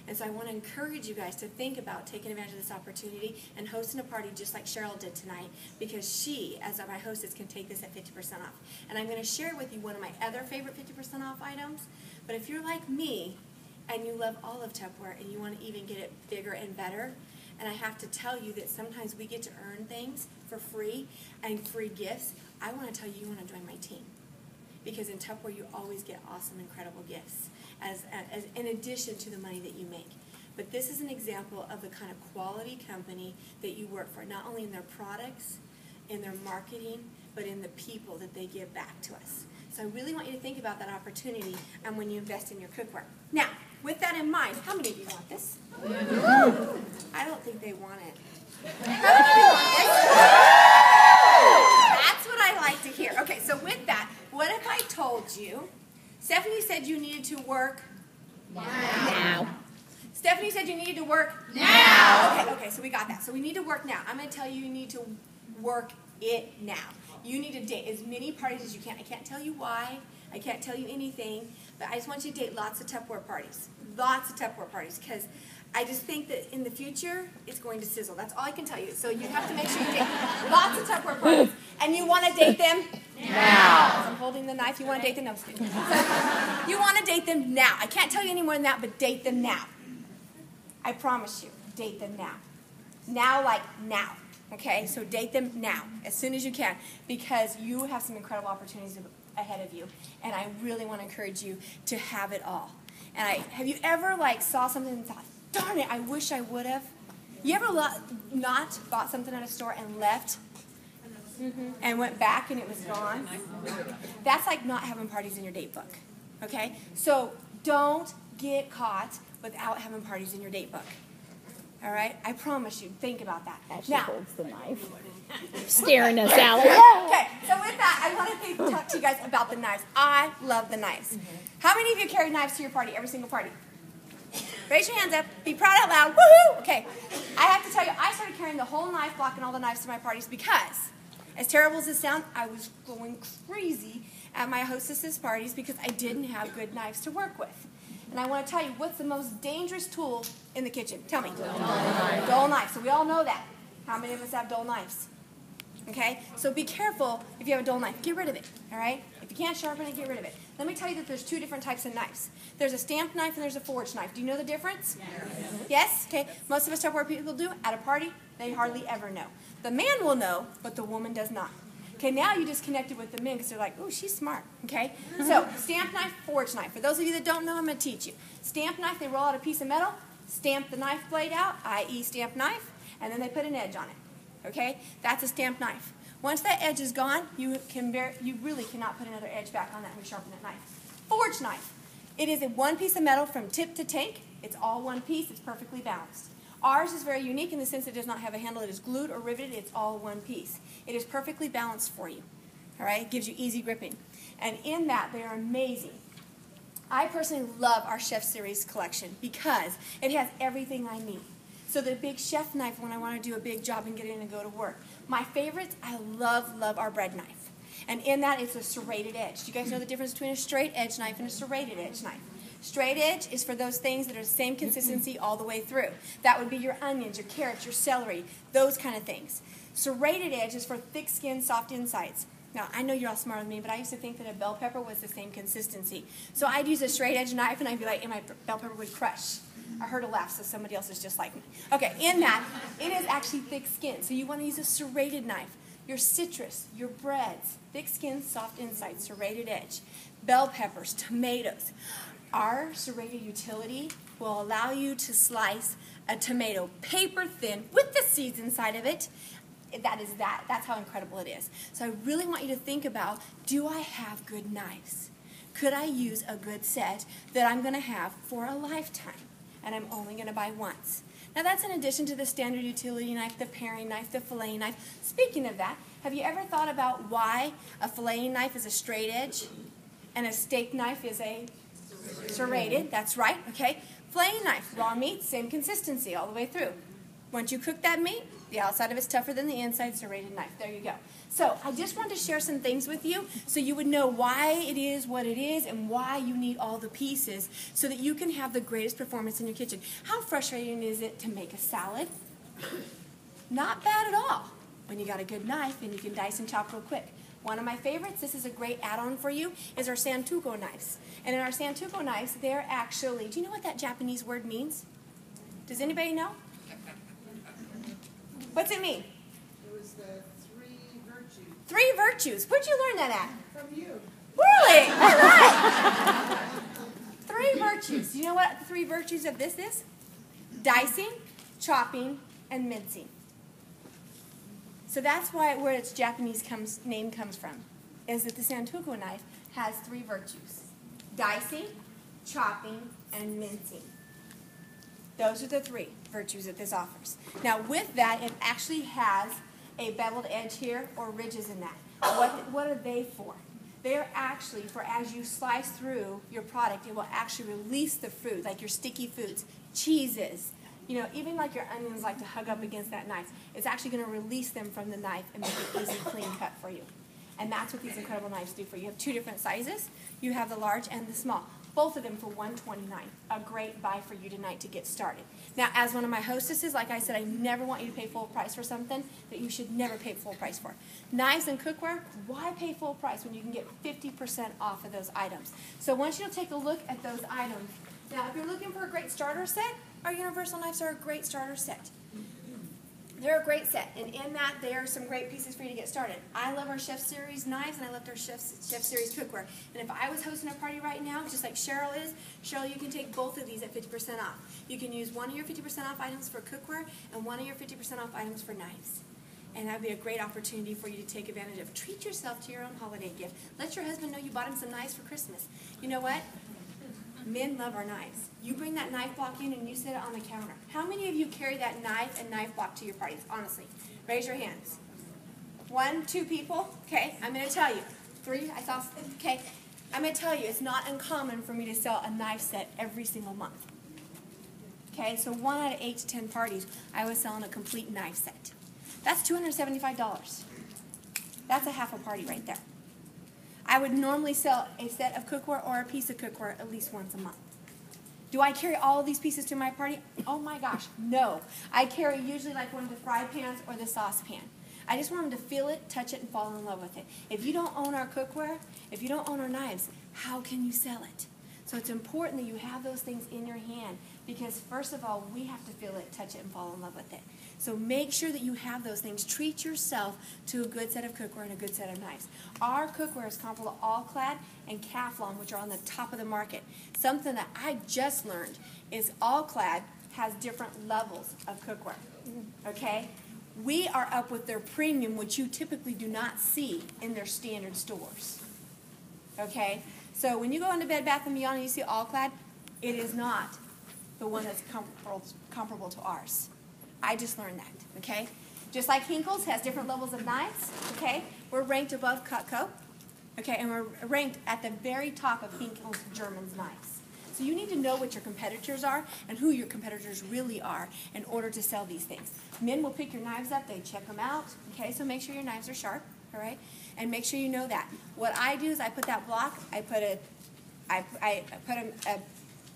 And so I want to encourage you guys to think about taking advantage of this opportunity and hosting a party just like Cheryl did tonight, because she, as my hostess, can take this at 50% off. And I'm going to share with you one of my other favorite 50% off items. But if you're like me and you love all of Tupperware and you want to even get it bigger and better, and I have to tell you that sometimes we get to earn things for free and free gifts, I want to tell you, you want to join my team. Because in Tupperware, you always get awesome, incredible gifts as in addition to the money that you make. But this is an example of the kind of quality company that you work for, not only in their products, in their marketing, but in the people that they give back to us. So I really want you to think about that opportunity and when you invest in your cookware. Now, with that in mind, how many of you want this? I don't think they want it. How many of you want this? That's what I like to hear. Okay, so with that, what if I told you, Stephanie said you needed to work now. Stephanie said you needed to work now. Okay, so we got that. So we need to work now. I'm going to tell you need to work it now. You need to date as many parties as you can. I can't tell you why. I can't tell you anything. But I just want you to date lots of Tupperware parties. Lots of Tupperware parties. Because I just think that in the future, it's going to sizzle. That's all I can tell you. So you have to make sure you date lots of Tupperware parties. And you want to date them now. I'm holding the knife. You want to date them? No, you want to date them now. I can't tell you any more than that, but date them now. I promise you, date them now. Now like now. Okay, so date them now, as soon as you can, because you have some incredible opportunities ahead of you, and I really want to encourage you to have it all. And have you ever saw something and thought, darn it, I wish I would have? You ever not bought something at a store and left and went back and it was gone? That's like not having parties in your date book. Okay, so don't get caught without having parties in your date book. All right? I promise you. Think about that. She holds the knife. Staring at Sally. Okay, so with that, I want to talk to you guys about the knives. I love the knives. How many of you carry knives to your party, every single party? Raise your hands up. Be proud out loud. Woohoo! Okay, I have to tell you, I started carrying the whole knife block and all the knives to my parties because, as terrible as it sounds, I was going crazy at my hostesses' parties because I didn't have good knives to work with. And I want to tell you, what's the most dangerous tool in the kitchen? Tell me. Dull knife. So we all know that. How many of us have dull knives? Okay? So be careful if you have a dull knife. Get rid of it. All right? If you can't sharpen it, get rid of it. Let me tell you that there's two different types of knives. There's a stamped knife and there's a forged knife. Do you know the difference? Yes? Okay. Most of us Tupperware people do. At a party, they hardly ever know. The man will know, but the woman does not. Okay, now you just connected with the men because they're like, oh, she's smart, okay? So, stamped knife, forged knife. For those of you that don't know, I'm going to teach you. Stamped knife, they roll out a piece of metal, stamp the knife blade out, i.e. stamped knife, and then they put an edge on it, okay? That's a stamped knife. Once that edge is gone, you really cannot put another edge back on that and sharpen that knife. Forged knife. It is a one piece of metal from tip to tank. It's all one piece. It's perfectly balanced. Ours is very unique in the sense it does not have a handle. It is glued or riveted. It's all one piece. It is perfectly balanced for you. All right? It gives you easy gripping. And in that, they are amazing. I personally love our Chef Series collection because it has everything I need. So the big chef knife when I want to do a big job and get in and go to work. My favorites, I love our bread knife. And in that, it's a serrated edge. Do you guys know the difference between a straight edge knife and a serrated edge knife? Straight edge is for those things that are the same consistency all the way through. That would be your onions, your carrots, your celery, those kind of things. Serrated edge is for thick skin, soft insides. Now, I know you're all smarter than me, but I used to think that a bell pepper was the same consistency. So I'd use a straight edge knife, and I'd be like, and my bell pepper would crush. I heard a laugh, so somebody else is just like me. Okay, in that, it is actually thick skin. So you want to use a serrated knife. Your citrus, your breads, thick skin, soft insides, serrated edge. Bell peppers, tomatoes. Our serrated utility will allow you to slice a tomato paper thin with the seeds inside of it. That's how incredible it is. So I really want you to think about, do I have good knives? Could I use a good set that I'm going to have for a lifetime? And I'm only going to buy once. Now that's in addition to the standard utility knife, the paring knife, the filleting knife. Speaking of that, have you ever thought about why a filleting knife is a straight edge and a steak knife is a serrated? That's right, okay? Filleting knife, raw meat, same consistency all the way through. Once you cook that meat, the outside of it's tougher than the inside, serrated knife. There you go. So I just wanted to share some things with you so you would know why it is what it is and why you need all the pieces so that you can have the greatest performance in your kitchen. How frustrating is it to make a salad? Not bad at all when you got a good knife and you can dice and chop real quick. One of my favorites, this is a great add-on for you, is our Santoku knives. And in our Santoku knives, they're actually, do you know what that Japanese word means? Does anybody know? What's it mean? It was the 3 virtues. 3 virtues. Where'd you learn that at? From you. Really? All right. 3 virtues. Do you know what the 3 virtues of this is? Dicing, chopping, and mincing. So that's where its Japanese name comes from, is that the Santoku knife has 3 virtues. Dicing, chopping, and mincing. Those are the 3 virtues that this offers. Now with that, it actually has a beveled edge here or ridges in that. What are they for? They're actually for as you slice through your product, it will actually release the food, like your sticky foods, cheeses, you know, even like your onions like to hug up against that knife. It's actually going to release them from the knife and make it easy, clean cut for you. And that's what these incredible knives do for you. You have 2 different sizes. You have the large and the small. Both of them for $129. A great buy for you tonight to get started. Now, as one of my hostesses, like I said, I never want you to pay full price for something that you should never pay full price for. Knives and cookware, why pay full price when you can get 50% off of those items? So I want you to take a look at those items. Now, if you're looking for a great starter set, our universal knives are a great starter set. They're a great set, and in that, there are some great pieces for you to get started. I love our Chef Series knives, and I love our Chef Series cookware. And if I was hosting a party right now, just like Cheryl is, Cheryl, you can take both of these at 50% off. You can use one of your 50% off items for cookware and one of your 50% off items for knives. And that would be a great opportunity for you to take advantage of. Treat yourself to your own holiday gift. Let your husband know you bought him some knives for Christmas. You know what? Men love our knives. You bring that knife block in and you sit it on the counter. How many of you carry that knife and knife block to your parties? Honestly, raise your hands. 1, 2 people. Okay, I'm going to tell you. 3, I saw. Okay, I'm going to tell you it's not uncommon for me to sell a knife set every single month. Okay, so 1 out of 8 to 10 parties, I was selling a complete knife set. That's $275. That's a half a party right there. I would normally sell a set of cookware or a piece of cookware at least once a month. Do I carry all of these pieces to my party? Oh my gosh, no. I carry usually like one of the fry pans or the saucepan. I just want them to feel it, touch it, and fall in love with it. If you don't own our cookware, if you don't own our knives, how can you sell it? So it's important that you have those things in your hand because first of all, we have to feel it, touch it, and fall in love with it. So make sure that you have those things. Treat yourself to a good set of cookware and a good set of knives. Our cookware is comparable to All-Clad and Calphalon, which are on the top of the market. Something that I just learned is All-Clad has different levels of cookware. Okay? We are up with their premium, which you typically do not see in their standard stores. Okay? So when you go into Bed Bath & Beyond and you see All-Clad, it is not the one that's comparable to ours. I just learned that, okay? Just like Hinkle's has different levels of knives, okay? We're ranked above Cutco, okay? And we're ranked at the very top of Hinkle's German's knives. So you need to know what your competitors are and who your competitors really are in order to sell these things. Men will pick your knives up, they check them out, okay? So make sure your knives are sharp, all right? And make sure you know that. What I do is I put that block, I put a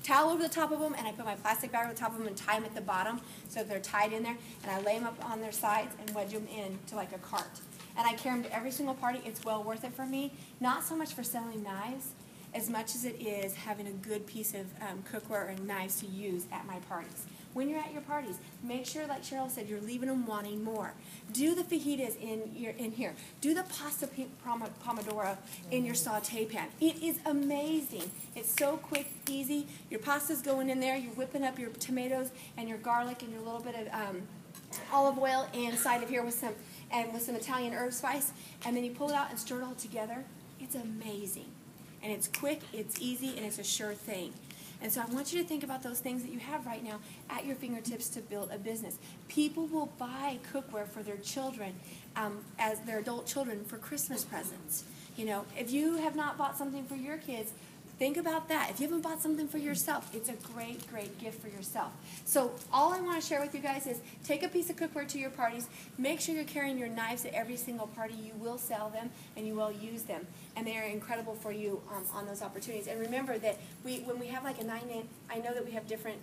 towel over the top of them, and I put my plastic bag over the top of them and tie them at the bottom so that they're tied in there, and I lay them up on their sides and wedge them into like a cart. And I carry them to every single party. It's well worth it for me, not so much for selling knives as much as it is having a good piece of cookware and knives to use at my parties. When you're at your parties, make sure, like Cheryl said, you're leaving them wanting more. Do the fajitas in here. Do the pasta pomodoro in your saute pan. It is amazing. It's so quick, easy. Your pasta's going in there. You're whipping up your tomatoes and your garlic and your little bit of olive oil inside of here with some Italian herb spice, and then you pull it out and stir it all together. It's amazing. And it's quick, it's easy, and it's a sure thing. And so I want you to think about those things that you have right now at your fingertips to build a business. People will buy cookware for their children, as their adult children, for Christmas presents. You know, if you have not bought something for your kids, Think about that. If you haven't bought something for yourself, it's a great, great gift for yourself. So all I want to share with you guys is take a piece of cookware to your parties. Make sure you're carrying your knives at every single party. You will sell them and you will use them. And they are incredible for you on those opportunities. And remember that when we have like a 9-inch, I know that we have different